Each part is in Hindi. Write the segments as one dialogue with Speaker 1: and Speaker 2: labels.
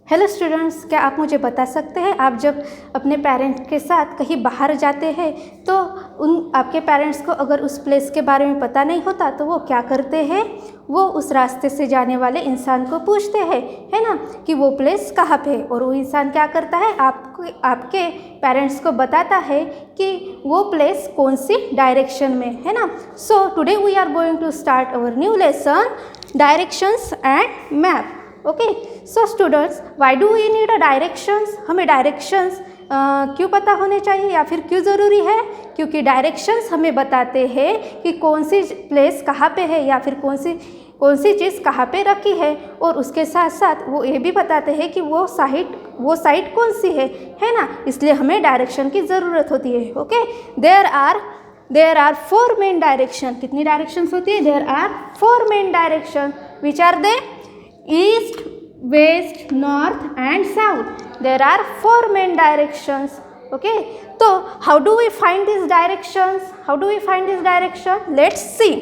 Speaker 1: हेलो स्टूडेंट्स, क्या आप मुझे बता सकते हैं आप जब अपने पेरेंट्स के साथ कहीं बाहर जाते हैं तो आपके पेरेंट्स को अगर उस प्लेस के बारे में पता नहीं होता तो वो क्या करते हैं? वो उस रास्ते से जाने वाले इंसान को पूछते हैं, है ना, कि वो प्लेस कहाँ पे है। और वो इंसान क्या करता है, आपके पेरेंट्स को बताता है कि वो प्लेस कौन सी डायरेक्शन में है ना। So today we are going to start our new lesson, directions and map. Okay, so students, why do we need a directions? हमें डायरेक्शंस क्यों पता होने चाहिए या फिर क्यों ज़रूरी है? क्योंकि डायरेक्शंस हमें बताते हैं कि कौन सी प्लेस कहाँ पे है या फिर कौन सी चीज़ कहाँ पे रखी है। और उसके साथ साथ वो ये भी बताते हैं कि वो साइट कौन सी है ना। इसलिए हमें डायरेक्शन की ज़रूरत होती है। Okay, there are 4 main direction. कितनी डायरेक्शंस होती है? There are 4 main direction. Which are they? East, west, north and south. There are 4 main directions. Okay, so how do we find these directions? Let's see.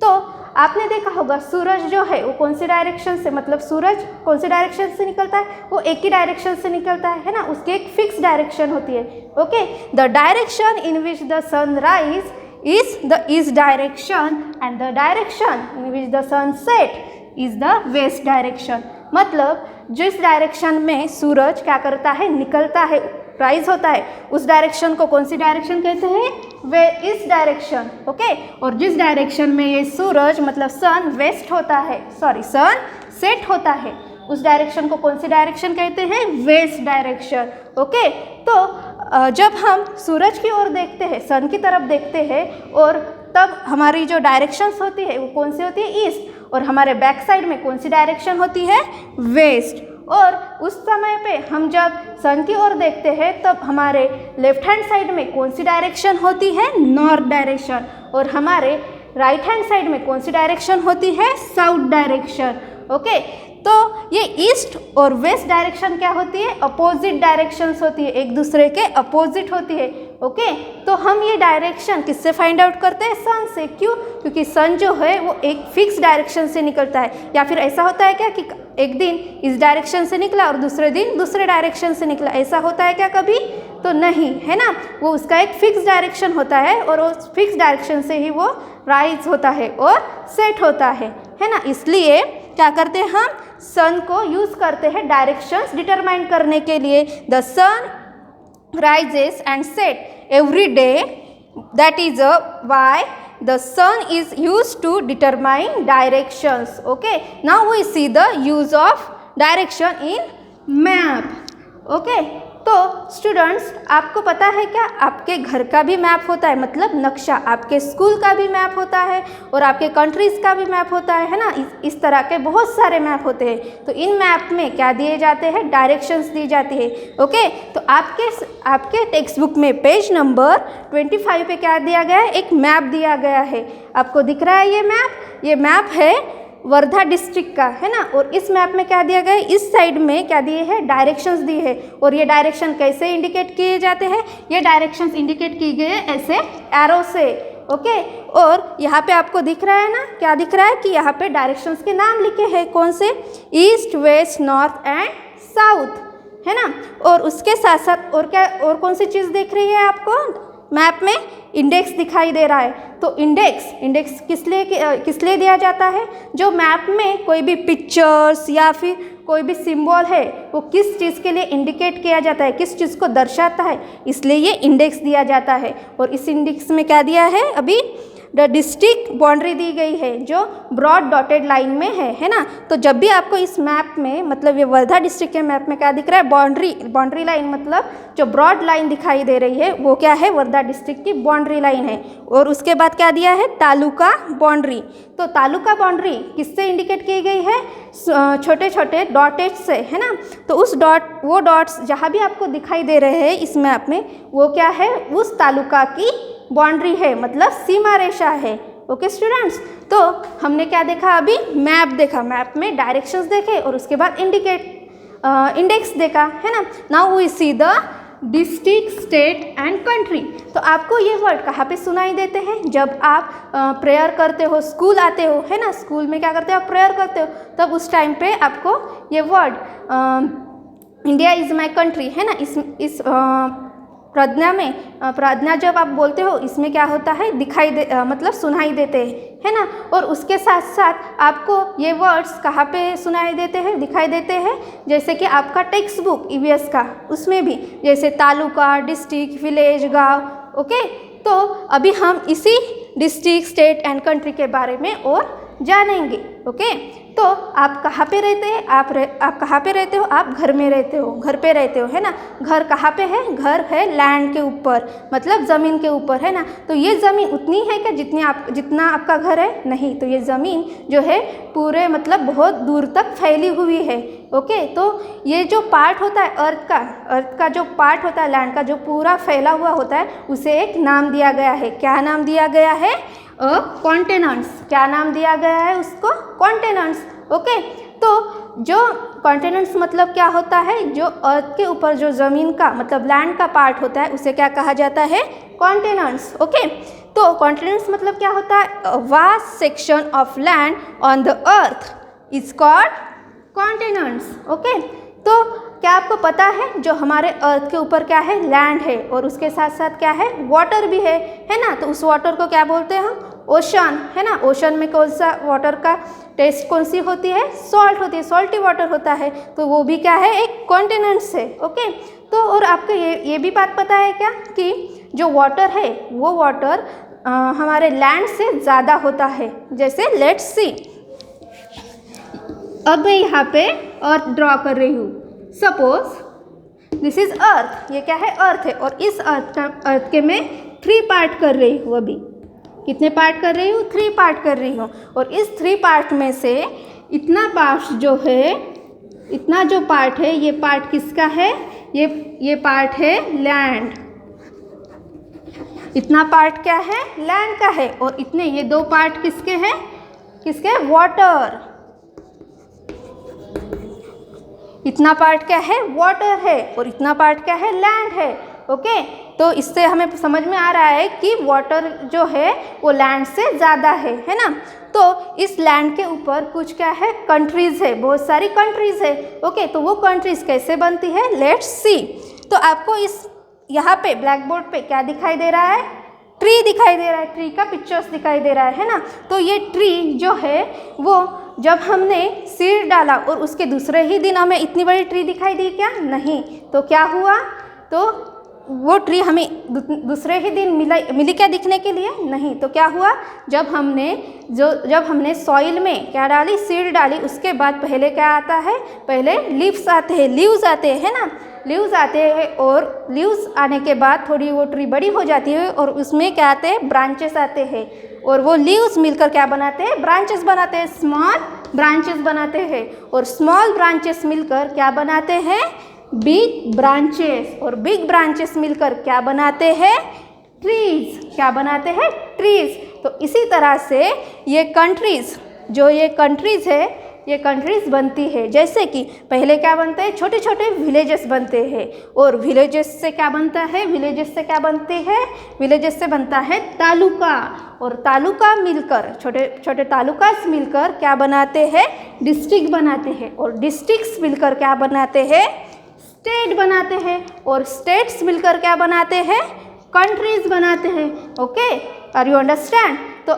Speaker 1: तो आपने देखा होगा सूरज जो है वो कौन सी डायरेक्शन से, मतलब सूरज कौन सी डायरेक्शन से निकलता है? वो एक ही डायरेक्शन से निकलता है ना। उसकी एक फिक्स डायरेक्शन होती है। Okay, the direction in which the sun rise is the east direction and the direction in which the sun set is the west direction। मतलब जिस डायरेक्शन में सूरज क्या करता है, निकलता है, राइज होता है, उस डायरेक्शन को कौन सी डायरेक्शन कहते हैं? वे ईस्ट डायरेक्शन। ओके, और जिस डायरेक्शन में ये सूरज मतलब सन सन सेट होता है उस डायरेक्शन को कौन सी डायरेक्शन कहते हैं? West direction. ओके, तो जब हम सूरज की ओर देखते हैं, सन की तरफ देखते हैं, और तब हमारी जो डायरेक्शंस होती है वो कौन सी होती है? ईस्ट। और हमारे बैक साइड में कौन सी डायरेक्शन होती है? वेस्ट। और उस समय पे हम जब सन की ओर देखते हैं तब हमारे लेफ्ट हैंड साइड में कौन सी डायरेक्शन होती है? North direction. और हमारे राइट हैंड साइड में कौन सी डायरेक्शन होती है? South direction. ओके, तो ये ईस्ट और वेस्ट डायरेक्शन क्या होती है? अपोजिट डायरेक्शंस होती है, एक दूसरे के अपोजिट होती है। ओके, तो हम ये डायरेक्शन किससे फाइंड आउट करते हैं? सन से। क्यों? क्योंकि सन जो है वो एक फिक्स डायरेक्शन से निकलता है। या फिर ऐसा होता है क्या कि एक दिन इस डायरेक्शन से निकला और दूसरे दिन दूसरे डायरेक्शन से निकला? ऐसा होता है क्या कभी? तो नहीं, है ना। वो उसका एक फिक्स डायरेक्शन होता है और उस फिक्स डायरेक्शन से ही वो राइज होता है और सेट होता है ना। इसलिए क्या करते हैं हम? सन को यूज़ करते हैं डायरेक्शंस डिटरमाइन करने के लिए। The sun rises and set every day. That is why the sun is used to determine directions. Okay, now we see the use of direction in map. Okay, तो स्टूडेंट्स, आपको पता है क्या आपके घर का भी मैप होता है, मतलब नक्शा। आपके स्कूल का भी मैप होता है और आपके कंट्रीज़ का भी मैप होता है ना। इस तरह के बहुत सारे मैप होते हैं। तो इन मैप में क्या दिए जाते हैं? डायरेक्शंस दी जाती है। ओके, तो आपके टेक्स्ट बुक में पेज नंबर 25 पे क्या दिया गया है? एक मैप दिया गया है। आपको दिख रहा है ये मैप है वर्धा डिस्ट्रिक्ट का, है ना। और इस मैप में क्या दिया गया है? इस साइड में क्या दिए हैं? डायरेक्शंस दिए हैं। और ये डायरेक्शन कैसे इंडिकेट किए जाते हैं? ये डायरेक्शंस इंडिकेट किए गए ऐसे एरो से। ओके, और यहाँ पे आपको दिख रहा है ना, क्या दिख रहा है कि यहाँ पे डायरेक्शंस के नाम लिखे हैं। कौन से? East, west, north and south, है ना। और उसके साथ साथ और कौन सी चीज़ दिख रही है आपको मैप में? इंडेक्स दिखाई दे रहा है। तो इंडेक्स किस लिए दिया जाता है? जो मैप में कोई भी पिक्चर्स या फिर कोई भी सिंबल है वो किस चीज़ के लिए इंडिकेट किया जाता है, किस चीज़ को दर्शाता है, इसलिए ये इंडेक्स दिया जाता है। और इस इंडेक्स में क्या दिया है? अभी द डिस्ट्रिक्ट बाउंड्री दी गई है जो ब्रॉड डॉटेड लाइन में है ना। तो जब भी आपको इस मैप में, मतलब ये वर्धा डिस्ट्रिक्ट के मैप में क्या दिख रहा है? बाउंड्री लाइन, मतलब जो ब्रॉड लाइन दिखाई दे रही है वो क्या है? वर्धा डिस्ट्रिक्ट की बाउंड्री लाइन है। और उसके बाद क्या दिया है? तालुका बाउंड्री। तो तालुका बाउंड्री किससे इंडिकेट की गई है? छोटे छोटे डॉटेज से, है ना। तो वो डॉट्स जहाँ भी आपको दिखाई दे रहे हैं इस मैप में वो क्या है? उस तालुका की बाउंड्री है, मतलब सीमा रेखा है। ओके स्टूडेंट्स, तो हमने क्या देखा? अभी मैप देखा, मैप में डायरेक्शंस देखे और उसके बाद इंडेक्स देखा, है ना। Now we see the district, state and country. तो आपको ये वर्ड कहाँ पे सुनाई देते हैं? जब आप प्रेयर करते हो, स्कूल आते हो, है ना। स्कूल में क्या करते हो? आप प्रेयर करते हो, तब उस टाइम पे आपको ये word India is my country, है ना। इस प्रज्ञा जब आप बोलते हो इसमें क्या होता है, मतलब सुनाई देते हैं, है ना। और उसके साथ साथ आपको ये वर्ड्स कहाँ पे सुनाई देते हैं, दिखाई देते हैं, जैसे कि आपका टेक्स्ट बुक ईवीएस का, उसमें भी जैसे तालुका, डिस्ट्रिक्ट, विलेज, गांव। ओके, तो अभी हम इसी डिस्ट्रिक्ट, स्टेट एंड कंट्री के बारे में और जानेंगे। ओके, तो आप कहाँ पे रहते हैं, आप कहाँ पे रहते हो, आप घर में रहते हो, घर पे रहते हो, है ना। घर कहाँ पे है, घर है लैंड के ऊपर, मतलब ज़मीन के ऊपर, है ना। तो ये ज़मीन उतनी है कि जितना आपका घर है, नहीं। तो ये ज़मीन जो है पूरे मतलब बहुत दूर तक फैली हुई है। ओके, तो ये जो पार्ट होता है अर्थ का जो पार्ट होता है, लैंड का जो पूरा फैला हुआ होता है, उसे एक नाम दिया गया है। क्या नाम दिया गया है, कॉन्टिनेंट्स। क्या नाम दिया गया है उसको, कॉन्टिनेंट्स। ओके, तो जो कॉन्टिनेंट्स मतलब क्या होता है, जो अर्थ के ऊपर जो ज़मीन का मतलब लैंड का पार्ट होता है, उसे क्या कहा जाता है, कॉन्टिनेंट्स। ओके, तो कॉन्टिनेंट्स मतलब क्या होता है, vast section of land on the earth is called continents. Okay, तो क्या आपको पता है जो हमारे अर्थ के ऊपर क्या है, लैंड है, और उसके साथ साथ क्या है, वाटर भी है ना। तो उस वाटर को क्या बोलते हैं हम, ओशन, है ना। ओशन में कौन सा वाटर का टेस्ट कौन सी होती है, सॉल्ट होती है, सॉल्टी वाटर होता है। तो वो भी क्या है, एक कॉन्टिनेंट्स है। ओके, तो और आपको ये भी बात पता है क्या कि जो वाटर है वो वाटर हमारे लैंड से ज़्यादा होता है। जैसे लेट्स सी, अब मैं यहाँ पे अर्थ ड्रॉ कर रही हूँ। सपोज दिस इज अर्थ, ये क्या है, अर्थ है, और इस अर्थ के मैं 3 पार्ट कर रही हूँ। अभी कितने पार्ट कर रही हूँ, 3 पार्ट कर रही हूँ। और इस 3 पार्ट में से इतना पार्ट जो है, इतना जो पार्ट है, ये पार्ट किसका है, ये पार्ट है लैंड। इतना पार्ट क्या है, लैंड का है। और इतने ये 2 पार्ट किसके हैं, किसके, वाटर। इतना पार्ट क्या है, वाटर है, और इतना पार्ट क्या है, लैंड है। ओके, तो इससे हमें समझ में आ रहा है कि वाटर जो है वो लैंड से ज़्यादा है ना। तो इस लैंड के ऊपर कुछ क्या है, कंट्रीज़ है, बहुत सारी कंट्रीज़ है। ओके, तो वो कंट्रीज़ कैसे बनती है, लेट्स सी। तो आपको इस यहाँ पे ब्लैक बोर्ड पे क्या दिखाई दे रहा है, ट्री दिखाई दे रहा है, ट्री का पिक्चर्स दिखाई दे रहा है ना। तो ये ट्री जो है वो जब हमने सीड डाला और उसके दूसरे ही दिन हमें इतनी बड़ी ट्री दिखाई दी क्या, नहीं। तो क्या हुआ, तो वो ट्री हमें दूसरे ही दिन मिली क्या दिखने के लिए, नहीं। तो क्या हुआ, जब हमने सॉइल में क्या डाली, सीड डाली, उसके बाद पहले क्या आता है, पहले लीव्स आते हैं, लीव्स आते हैं ना, लीव्स आते हैं। और लीव्स आने के बाद थोड़ी वो ट्री बड़ी हो जाती है और उसमें क्या आते हैं, ब्रांचेस आते हैं। और वो लीव्स मिलकर क्या बनाते हैं, ब्रांचेस बनाते हैं, स्मॉल ब्रांचेस बनाते हैं। और स्मॉल ब्रांचेस मिलकर क्या बनाते हैं, बिग ब्रांचेस। और बिग ब्रांचेस मिलकर क्या बनाते हैं, ट्रीज। क्या बनाते हैं, ट्रीज। तो इसी तरह से ये कंट्रीज, जो ये कंट्रीज है, ये कंट्रीज बनती है। जैसे कि पहले क्या बनते हैं, छोटे छोटे विलेजेस बनते हैं। और विलेजेस से क्या बनता है, विलेजेस से क्या बनते हैं, विलेजेस से बनता है तालुका। और तालुका मिलकर, छोटे छोटे तालुकास मिलकर क्या बनाते हैं, डिस्ट्रिक्ट बनाते हैं। और डिस्ट्रिक्ट्स मिलकर क्या बनाते हैं, स्टेट बनाते हैं। और स्टेट्स मिलकर क्या बनाते हैं, कंट्रीज बनाते हैं। Okay, are you understand. तो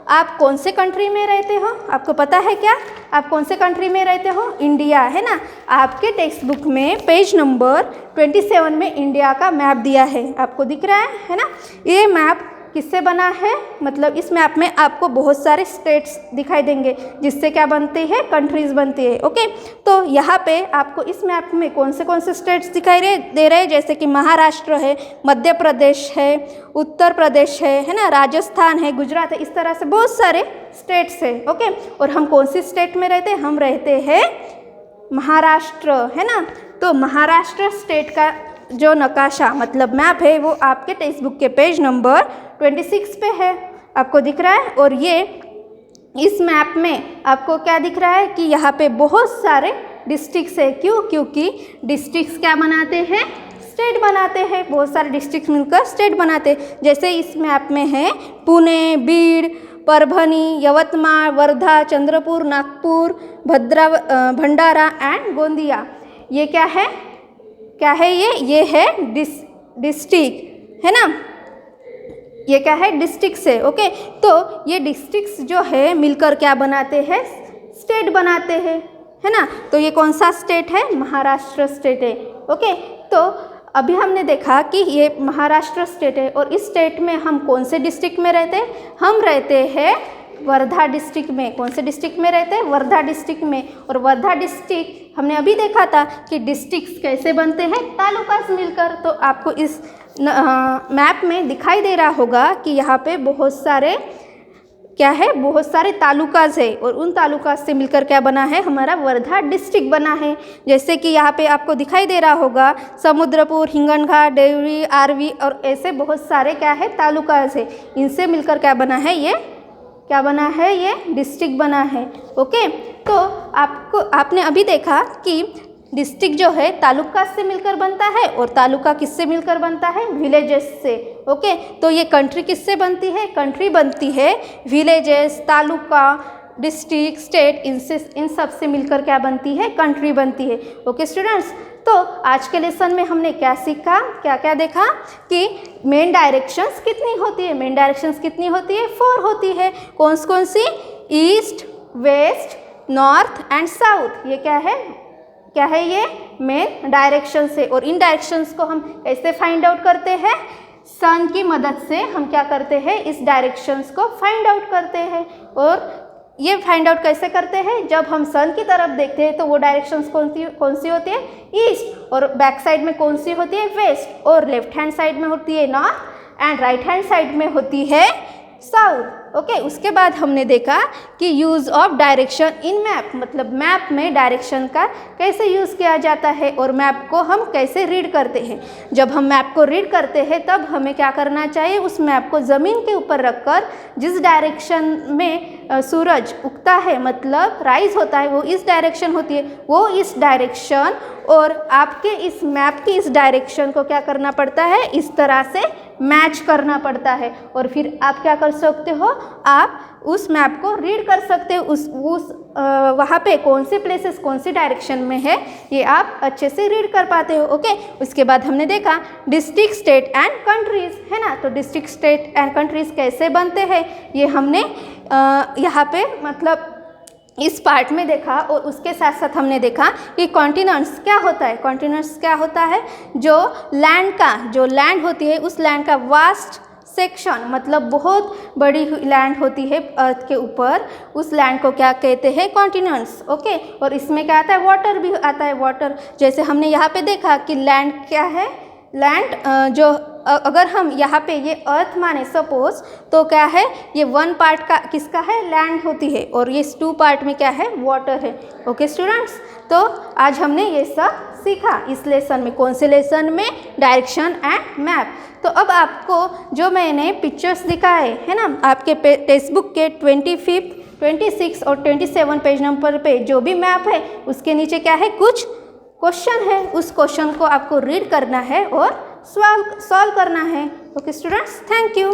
Speaker 1: आप कौन से कंट्री में रहते हो, आपको पता है क्या, आप कौन से कंट्री में रहते हो, इंडिया, है ना। आपके टेक्स्ट बुक में पेज नंबर 27 में इंडिया का मैप दिया है, आपको दिख रहा है ना। ये मैप किससे बना है, मतलब इस मैप में आपको बहुत सारे स्टेट्स दिखाई देंगे जिससे क्या बनते हैं, कंट्रीज बनती है। ओके, तो यहाँ पे आपको इस मैप में कौन से स्टेट्स दिखाई दे रहे हैं, जैसे कि महाराष्ट्र है, मध्य प्रदेश है, उत्तर प्रदेश है ना, राजस्थान है, गुजरात है, इस तरह से बहुत सारे स्टेट्स है। ओके, और हम कौन सी स्टेट में रहते हैं, हम रहते हैं महाराष्ट्र, है ना। तो महाराष्ट्र स्टेट का जो नक्शा मतलब मैप है वो आपके टेक्स्ट बुक के पेज नंबर 26 पे है, आपको दिख रहा है। और ये इस मैप में आपको क्या दिख रहा है कि यहाँ पे बहुत सारे डिस्ट्रिक्ट्स है। क्यों, क्योंकि डिस्ट्रिक्ट्स क्या बनाते हैं, स्टेट बनाते हैं। बहुत सारे डिस्ट्रिक्ट्स मिलकर स्टेट बनाते हैं। जैसे इस मैप में है पुणे, बीड़, परभणी, यवतमाळ, वर्धा, चंद्रपुर, नागपुर, भंडारा एंड गोंदिया। ये क्या है, क्या है ये है डिस्ट्रिक्ट, है ना, ये क्या है, डिस्ट्रिक्ट्स है। ओके, तो ये डिस्ट्रिक्ट्स जो है मिलकर क्या बनाते हैं, स्टेट बनाते हैं, है ना। तो ये कौन सा स्टेट है, महाराष्ट्र स्टेट है। ओके, तो अभी हमने देखा कि ये महाराष्ट्र स्टेट है और इस स्टेट में हम कौन से डिस्ट्रिक्ट में रहते हैं, हम रहते हैं वर्धा डिस्ट्रिक्ट में। कौन से डिस्ट्रिक्ट में रहते हैं, वर्धा डिस्ट्रिक्ट में। और वर्धा डिस्ट्रिक्ट हमने अभी देखा था कि डिस्ट्रिक्ट्स कैसे बनते हैं, तालुकास मिलकर। तो आपको इस मैप में दिखाई दे रहा होगा कि यहाँ पे बहुत सारे क्या है, बहुत सारे तालुकास है और उन तालुकास से मिलकर क्या बना है, हमारा वर्धा डिस्ट्रिक्ट बना है। जैसे कि यहाँ पे आपको दिखाई दे रहा होगा समुद्रपुर, हिंगणघाट, देवरी, आरवी और ऐसे बहुत सारे क्या है, तालुकास है। इनसे मिलकर क्या बना है, ये क्या बना है, ये डिस्ट्रिक्ट बना है। ओके, तो आपने अभी देखा कि डिस्ट्रिक्ट जो है तालुका से मिलकर बनता है और तालुका किससे मिलकर बनता है, विलेजेस से। ओके, तो ये कंट्री किससे बनती है, कंट्री बनती है विलेजेस, तालुका, डिस्ट्रिक्ट, स्टेट, इन सब से मिलकर क्या बनती है, कंट्री बनती है। ओके स्टूडेंट्स, तो आज के लेसन में हमने क्या सीखा, क्या क्या देखा कि मेन डायरेक्शंस कितनी होती है, मेन डायरेक्शंस कितनी होती है, 4 होती है। कौन सी, east, west, north and south. ये क्या है ये मेन डायरेक्शंस है। और इन डायरेक्शंस को हम कैसे फाइंड आउट करते हैं, सन की मदद से हम क्या करते हैं, इस डायरेक्शंस को फाइंड आउट करते हैं। और ये फाइंड आउट कैसे करते हैं, जब हम सन की तरफ देखते हैं तो वो डायरेक्शंस कौन सी होती है, ईस्ट, और बैक साइड में कौन सी होती है, वेस्ट, और लेफ्ट हैंड साइड में होती है north and right hand side में होती है साउथ। ओके, उसके बाद हमने देखा कि use of direction in map, मतलब मैप में डायरेक्शन का कैसे यूज़ किया जाता है और मैप को हम कैसे रीड करते हैं। जब हम मैप को रीड करते हैं तब हमें क्या करना चाहिए, उस मैप को ज़मीन के ऊपर रखकर जिस डायरेक्शन में सूरज उगता है, मतलब राइज होता है, वो इस डायरेक्शन होती है, वो इस डायरेक्शन और आपके इस मैप की इस डायरेक्शन को क्या करना पड़ता है, इस तरह से मैच करना पड़ता है। और फिर आप क्या कर सकते हो, आप उस मैप को रीड कर सकते हो, वहाँ पे कौन से प्लेसेस कौन सी डायरेक्शन में है, ये आप अच्छे से रीड कर पाते हो। ओके, उसके बाद हमने देखा डिस्ट्रिक्ट, स्टेट एंड कंट्रीज़, है ना। तो डिस्ट्रिक्ट, स्टेट एंड कंट्रीज़ कैसे बनते हैं, ये हमने यहाँ पे मतलब इस पार्ट में देखा। और उसके साथ साथ हमने देखा कि कॉन्टिनेंट्स क्या होता है, कॉन्टिनेंट्स क्या होता है, जो लैंड होती है, उस लैंड का वास्ट सेक्शन, मतलब बहुत बड़ी लैंड होती है अर्थ के ऊपर, उस लैंड को क्या कहते हैं, कॉन्टिनेंट्स। ओके, और इसमें क्या आता है, वाटर भी आता है, वाटर। जैसे हमने यहाँ पे देखा कि लैंड क्या है, लैंड जो अगर हम यहाँ पे ये अर्थ माने सपोज, तो क्या है, ये 1 पार्ट का किसका है, लैंड होती है, और ये 2 पार्ट में क्या है, वाटर है। ओके स्टूडेंट्स, तो आज हमने ये सब सीखा इस लेसन में। कौन से लेसन में, डायरेक्शन एंड मैप। तो अब आपको जो मैंने पिक्चर्स दिखाए है ना, आपके टेक्स्ट बुक के 25, 26 और 27 पेज नंबर पे जो भी मैप है उसके नीचे क्या है, कुछ क्वेश्चन है, उस क्वेश्चन को आपको रीड करना है और सॉल्व करना है। Okay students, thank you.